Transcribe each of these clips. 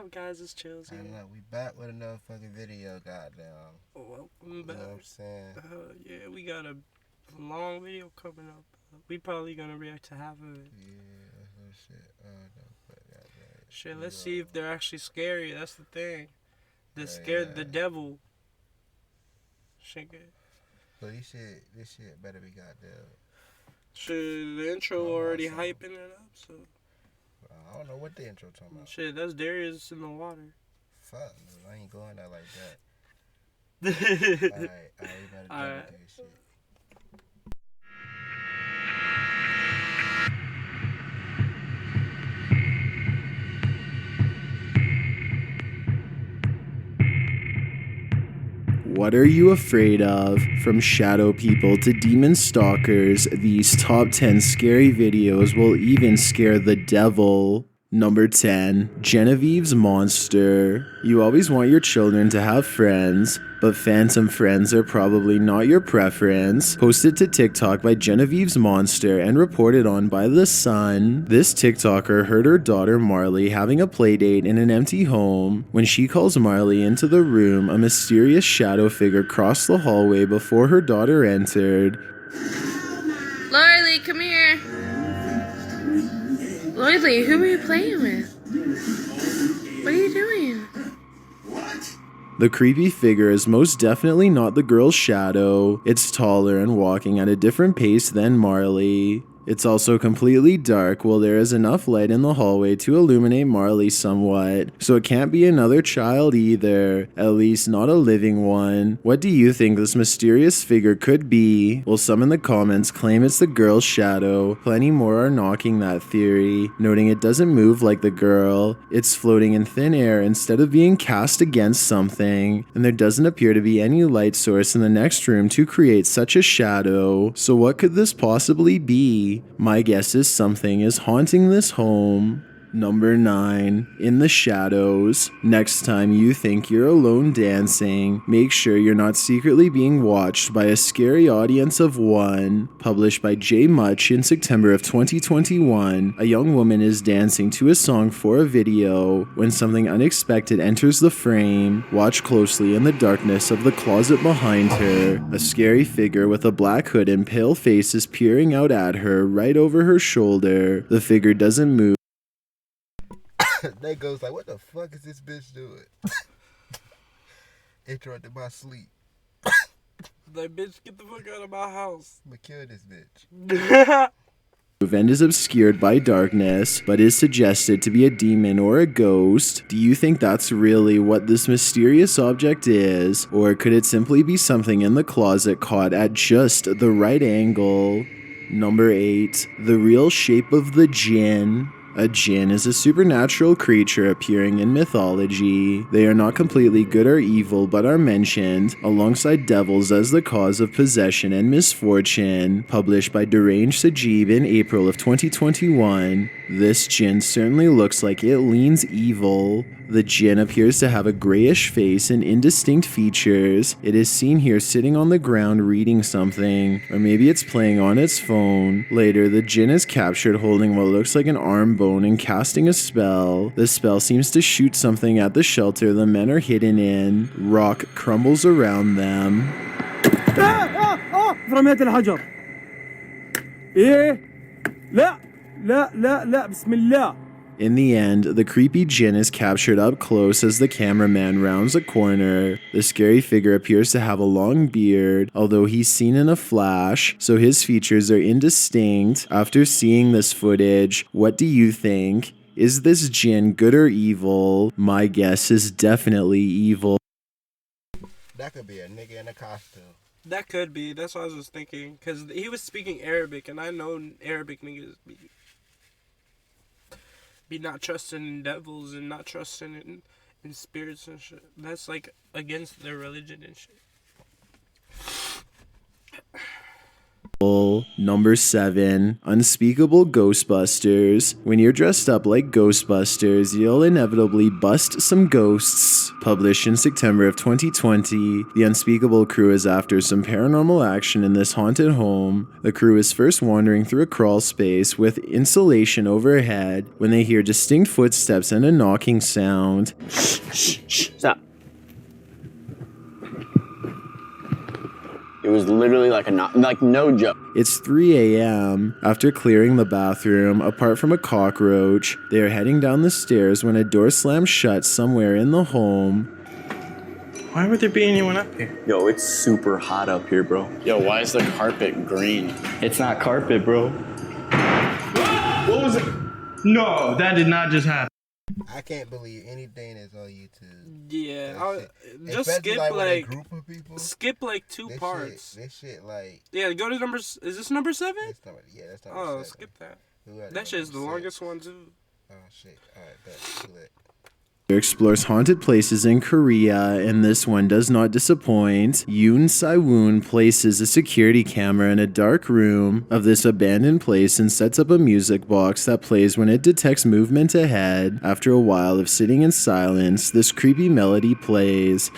up, guys? It's Chills I here. know, we back with another fucking video, goddamn. Welcome back. You know what I'm saying? Yeah, we got a long video coming up. We probably gonna react to half of it. Yeah, some shit. No, but goddamn. Shit, let's see if they're actually scary. That's the thing. They're Yeah, scared yeah. the devil. Shit, good. But this shit better be goddamn. Shit, the intro Oh, already awesome. hyping it up, so. I don't know what the intro talking about. Shit, that's Darius in the water. Fuck, I ain't going out like that. Alright, we better Alright. do this shit. What are you afraid of? From shadow people to demon stalkers, these top 10 scary videos will even scare the devil. Number 10. Genevieve's Monster. You always want your children to have friends, but phantom friends are probably not your preference. Posted to TikTok by Genevieve's Monster and reported on by The Sun. This TikToker heard her daughter Marley having a playdate in an empty home. When she calls Marley into the room, a mysterious shadow figure crossed the hallway before her daughter entered. Marley, come here. Marley, who are you playing with? What are you doing? The creepy figure is most definitely not the girl's shadow. It's taller and walking at a different pace than Marley. It's also completely dark while there is enough light in the hallway to illuminate Marley somewhat, so it can't be another child either, at least not a living one. What do you think this mysterious figure could be? Well, some in the comments claim it's the girl's shadow. Plenty more are knocking that theory, noting it doesn't move like the girl. It's floating in thin air instead of being cast against something, and there doesn't appear to be any light source in the next room to create such a shadow. So what could this possibly be? My guess is something is haunting this home. Number 9. In the Shadows. Next time you think you're alone dancing, make sure you're not secretly being watched by a scary audience of one. Published by J Much in September of 2021, a young woman is dancing to a song for a video when something unexpected enters the frame. Watch closely in the darkness of the closet behind her. A scary figure with a black hood and pale face is peering out at her right over her shoulder. The figure doesn't move. That goes like, what the fuck is this bitch doing? Interrupted my sleep. Like, bitch, get the fuck out of my house. I'ma kill this bitch. And is obscured by darkness, but is suggested to be a demon or a ghost. Do you think that's really what this mysterious object is, or could it simply be something in the closet caught at just the right angle? Number 8. The Real Shape of the Jinn. A jinn is a supernatural creature appearing in mythology. They are not completely good or evil, but are mentioned alongside devils as the cause of possession and misfortune. Published by Deranged Sajib in April of 2021. This jinn certainly looks like it leans evil. The jinn appears to have a grayish face and indistinct features. It is seen here sitting on the ground reading something, or maybe it's playing on its phone. Later, the jinn is captured holding what looks like an arm bone and casting a spell. The spell seems to shoot something at the shelter the men are hidden in. Rock crumbles around them. رميت الحجر ايه لا لا لا لا بسم الله. In the end, the creepy jinn is captured up close as the cameraman rounds a corner. The scary figure appears to have a long beard, although he's seen in a flash, so his features are indistinct. After seeing this footage, what do you think? Is this jinn good or evil? My guess is definitely evil. That could be a nigga in a costume. That could be. That's what I was just thinking. Because he was speaking Arabic, and I know Arabic niggas be not trusting in devils and not trusting in spirits and shit. That's like against their religion and shit. Number 7. Unspeakable Ghostbusters. When you're dressed up like Ghostbusters, you'll inevitably bust some ghosts. Published in September of 2020, the Unspeakable crew is after some paranormal action in this haunted home. The crew is first wandering through a crawl space with insulation overhead when they hear distinct footsteps and a knocking sound. Stop. It was literally like no joke. It's 3 a.m. After clearing the bathroom, apart from a cockroach, they are heading down the stairs when a door slams shut somewhere in the home. Why would there be anyone up here? Yo, it's super hot up here, bro. Yo, why is the carpet green? It's not carpet, bro. What was it? No, that did not just happen. I can't believe anything that's on YouTube. Yeah, That just Especially, skip with a like group of people. skip like 2 This parts. This shit like. Yeah, go to numbers. Is this number 7? That's number Oh, 7. skip that. Who had That shit's the number longest 6? one too. Oh shit! All right, that's too late. Explores haunted places in Korea, and this one does not disappoint. Yoon Sai-woon places a security camera in a dark room of this abandoned place and sets up a music box that plays when it detects movement ahead. After a while of sitting in silence, this creepy melody plays.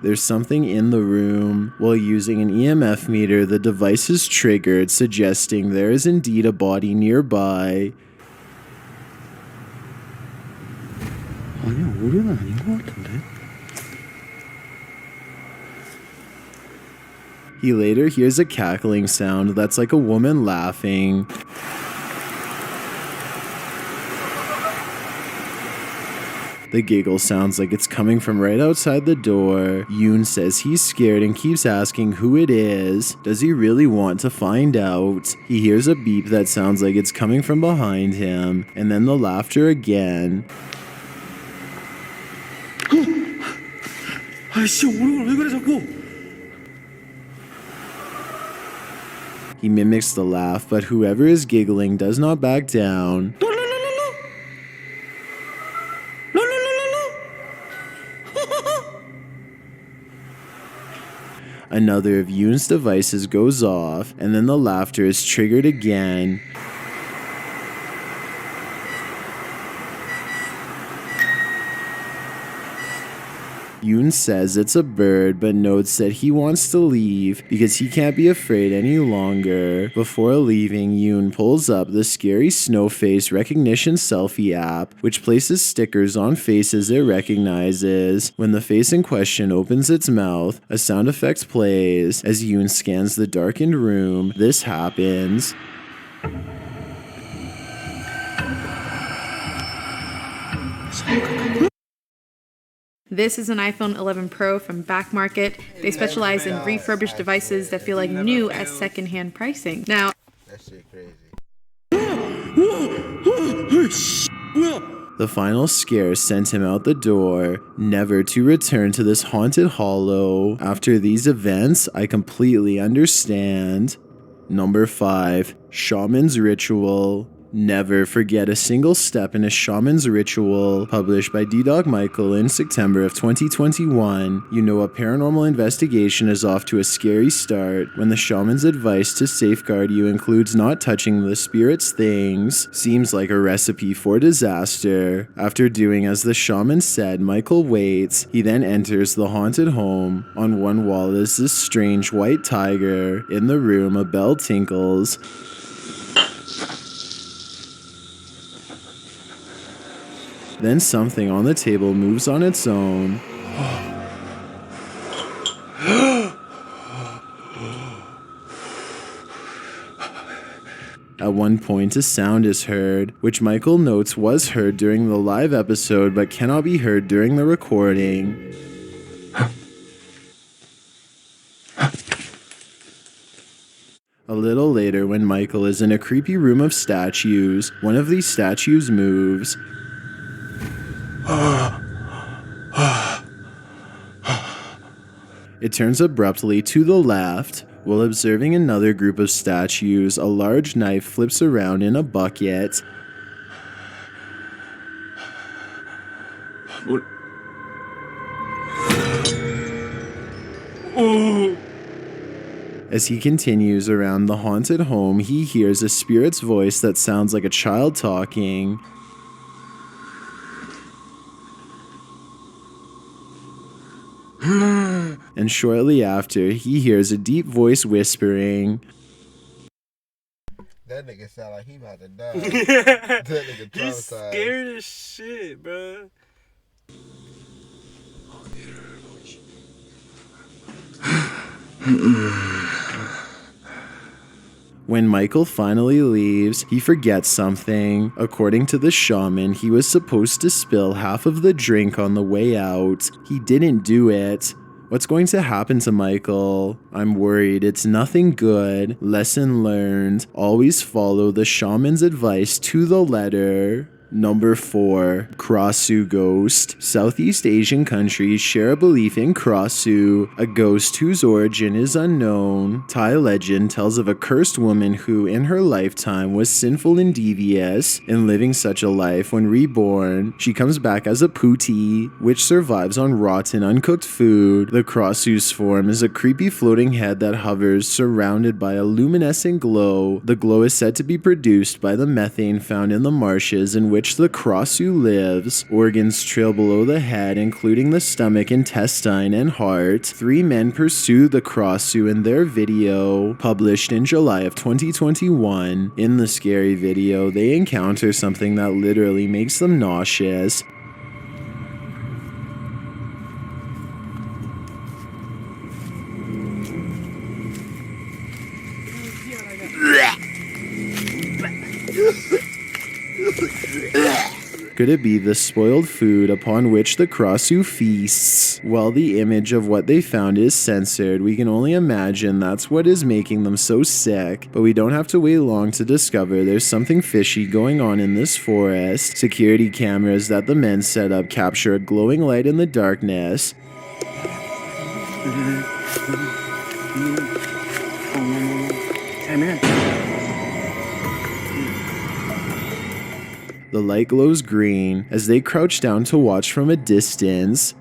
There's something in the room. While using an EMF meter, the device is triggered, suggesting there is indeed a body nearby. He later hears a cackling sound that's like a woman laughing. The giggle sounds like it's coming from right outside the door. Yoon says he's scared and keeps asking who it is. Does he really want to find out? He hears a beep that sounds like it's coming from behind him, and then the laughter again. 아이씨, 왜 그래 자꾸? He mimics the laugh, but whoever is giggling does not back down. Another of Yoon's devices goes off, and then the laughter is triggered again. Yoon says it's a bird, but notes that he wants to leave because he can't be afraid any longer. Before leaving, Yoon pulls up the scary snow face recognition selfie app, which places stickers on faces it recognizes. When the face in question opens its mouth, a sound effect plays. As Yoon scans the darkened room, this happens. This is an iPhone 11 Pro from Back Market. They specialize in refurbished devices that feel like new at secondhand pricing. Now, That shit crazy. The final scare sent him out the door, never to return to this haunted hollow. After these events, I completely understand. Number 5. Shaman's Ritual. Never forget a single step in a shaman's ritual. Published by D-Dog Michael in September of 2021. You know a paranormal investigation is off to a scary start when the shaman's advice to safeguard you includes not touching the spirit's things. Seems like a recipe for disaster. After doing as the shaman said, Michael waits. He then enters the haunted home. On one wall is this strange white tiger. In the room, a bell tinkles. Then something on the table moves on its own. At one point, a sound is heard, which Michael notes was heard during the live episode but cannot be heard during the recording. A little later, when Michael is in a creepy room of statues, one of these statues moves. It turns abruptly to the left. While observing another group of statues, a large knife flips around in a bucket. As he continues around the haunted home, he hears a spirit's voice that sounds like a child talking. And shortly after, he hears a deep voice whispering. That nigga sound like he about to die. That nigga He's traumatized. scared as shit, bro. When Michael finally leaves, he forgets something. According to the shaman, he was supposed to spill half of the drink on the way out. He didn't do it. What's going to happen to Michael? I'm worried it's nothing good. Lesson learned. Always follow the shaman's advice to the letter. Number 4. Krasue Ghost. Southeast Asian countries share a belief in Krasue, a ghost whose origin is unknown. Thai legend tells of a cursed woman who, in her lifetime, was sinful and devious. In living such a life, when reborn, she comes back as a putti, which survives on rotten, uncooked food. The Krasue's form is a creepy floating head that hovers, surrounded by a luminescent glow. The glow is said to be produced by the methane found in the marshes in which the Krasue lives. Organs trail below the head, including the stomach, intestine, and heart. 3 men pursue the Krasue in their video, published in July of 2021. In the scary video, they encounter something that literally makes them nauseous. Could it be the spoiled food upon which the Krasue feasts? While the image of what they found is censored, we can only imagine that's what is making them so sick. But we don't have to wait long to discover there's something fishy going on in this forest. Security cameras that the men set up capture a glowing light in the darkness. Amen. The light glows green as they crouch down to watch from a distance.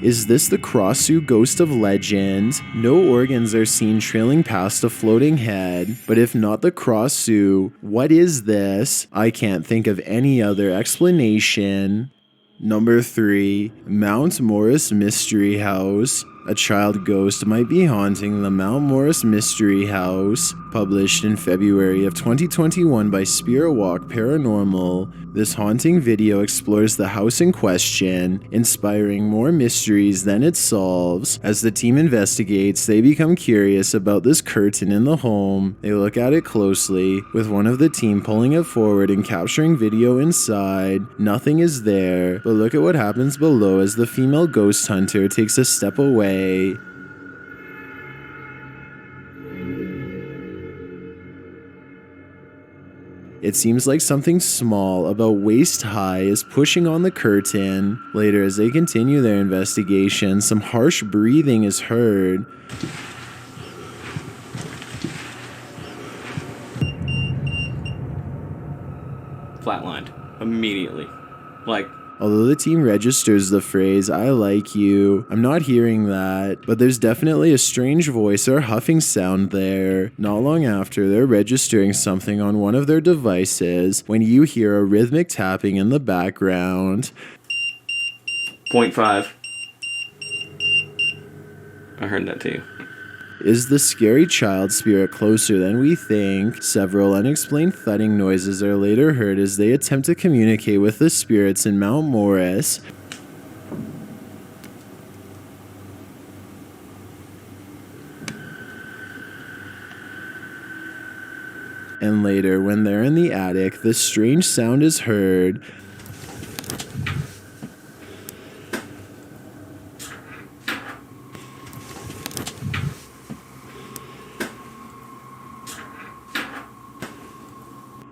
Is this the Krasue ghost of legend? No organs are seen trailing past a floating head, but if not the Krasue, what is this? I can't think of any other explanation. Number 3. Mount Morris Mystery House. A child ghost might be haunting the Mount Morris Mystery House, published in February of 2021 by Spirit Walk Paranormal. This haunting video explores the house in question, inspiring more mysteries than it solves. As the team investigates, they become curious about this curtain in the home. They look at it closely, with one of the team pulling it forward and capturing video inside. Nothing is there, but look at what happens below as the female ghost hunter takes a step away. It seems like something small, about waist high, is pushing on the curtain. Later, as they continue their investigation, some harsh breathing is heard. Flatlined immediately. Like, Although the team registers the phrase, "I like you," I'm not hearing that, but there's definitely a strange voice or huffing sound there. Not long after, they're registering something on one of their devices when you hear a rhythmic tapping in the background. 0.5. I heard that too. Is the scary child spirit closer than we think? Several unexplained thudding noises are later heard as they attempt to communicate with the spirits in Mount Morris. And later, when they're in the attic, this strange sound is heard.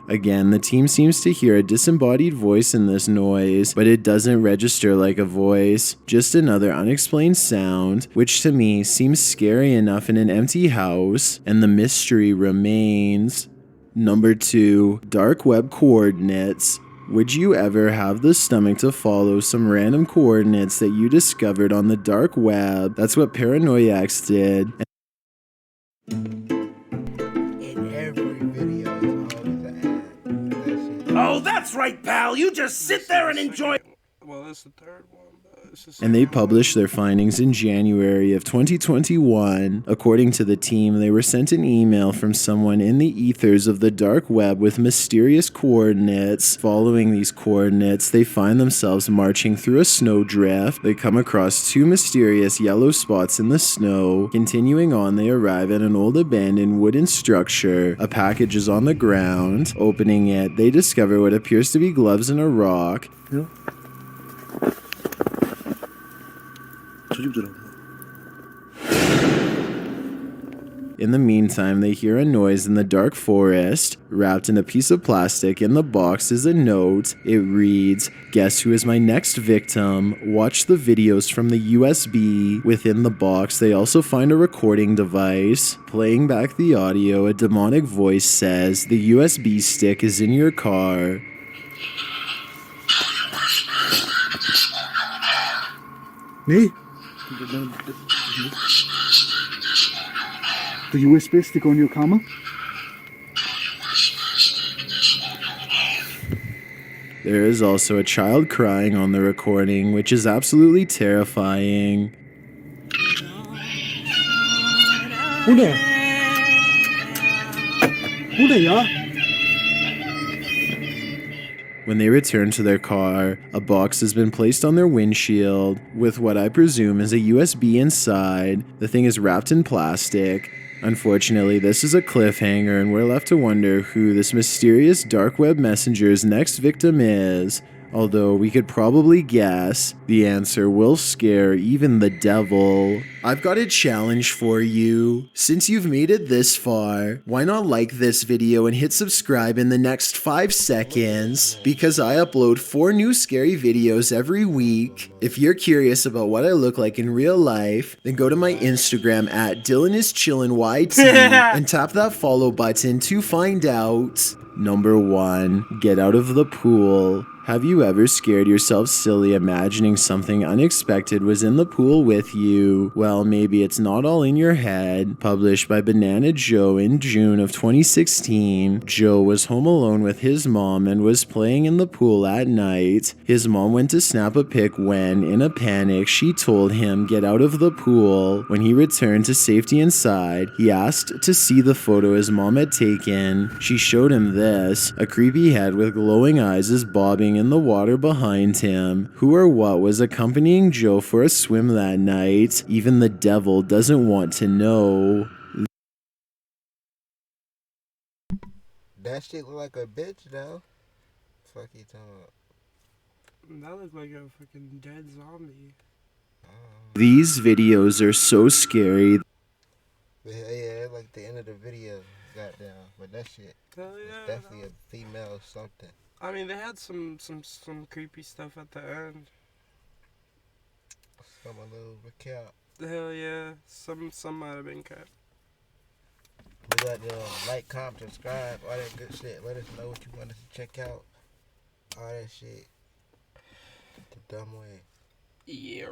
Again, the team seems to hear a disembodied voice in this noise, but it doesn't register like a voice, just another unexplained sound, which to me seems scary enough in an empty house, and the mystery remains. Number 2, dark web coordinates. Would you ever have the stomach to follow some random coordinates that you discovered on the dark web? That's what Paranoiacs did. In every video, it's always an ad. That shit. Oh, that's right, pal. You just sit there and enjoy. Well, that's the third one. But it's the And they second one. published their findings in January of 2021. According to the team, they were sent an email from someone in the ethers of the dark web with mysterious coordinates. Following these coordinates, they find themselves marching through a snowdrift. They come across 2 mysterious yellow spots in the snow. Continuing on, they arrive at an old abandoned wooden structure. A package is on the ground. Opening it, they discover what appears to be gloves and a rock. In the meantime, they hear a noise in the dark forest. Wrapped in a piece of plastic in the box is a note. It reads, "Guess who is my next victim? Watch the videos from the USB." Within the box, they also find a recording device. Playing back the audio, a demonic voice says, "The USB stick is in your car." Me? The USB stick on your camera? There is also a child crying on the recording, which is absolutely terrifying. Who there? Who there, yeah? When they return to their car, a box has been placed on their windshield with what I presume is a USB inside. The thing is wrapped in plastic. Unfortunately, this is a cliffhanger and we're left to wonder who this mysterious dark web messenger's next victim is. Although we could probably guess, the answer will scare even the devil. I've got a challenge for you. Since you've made it this far, why not like this video and hit subscribe in the next 5 seconds? Because I upload 4 new scary videos every week. If you're curious about what I look like in real life, then go to my Instagram at DylanIsChillinYT and tap that follow button to find out. Number 1, get out of the pool. Have you ever scared yourself silly imagining something unexpected was in the pool with you? Well, maybe it's not all in your head. Published by Banana Joe in June of 2016, Joe was home alone with his mom and was playing in the pool at night. His mom went to snap a pic when, in a panic, she told him get out of the pool. When he returned to safety inside, he asked to see the photo his mom had taken. She showed him this. A creepy head with glowing eyes is bobbing in the water behind him. Who or what was accompanying Joe for a swim that night? Even the devil doesn't want to know. That shit look like a bitch though. Fuck you talking about? That looked like a fucking dead zombie. These videos are so scary. But yeah, it's like the end of the video. Goddamn. But that shit Hell is yeah. definitely a female something. I mean, they had some creepy stuff at the end. Some a little recount. Hell yeah. Some might have been cut. We got like, comment, subscribe, all that good shit. Let us know what you want us to check out. All that shit. The dumb way. Yeah.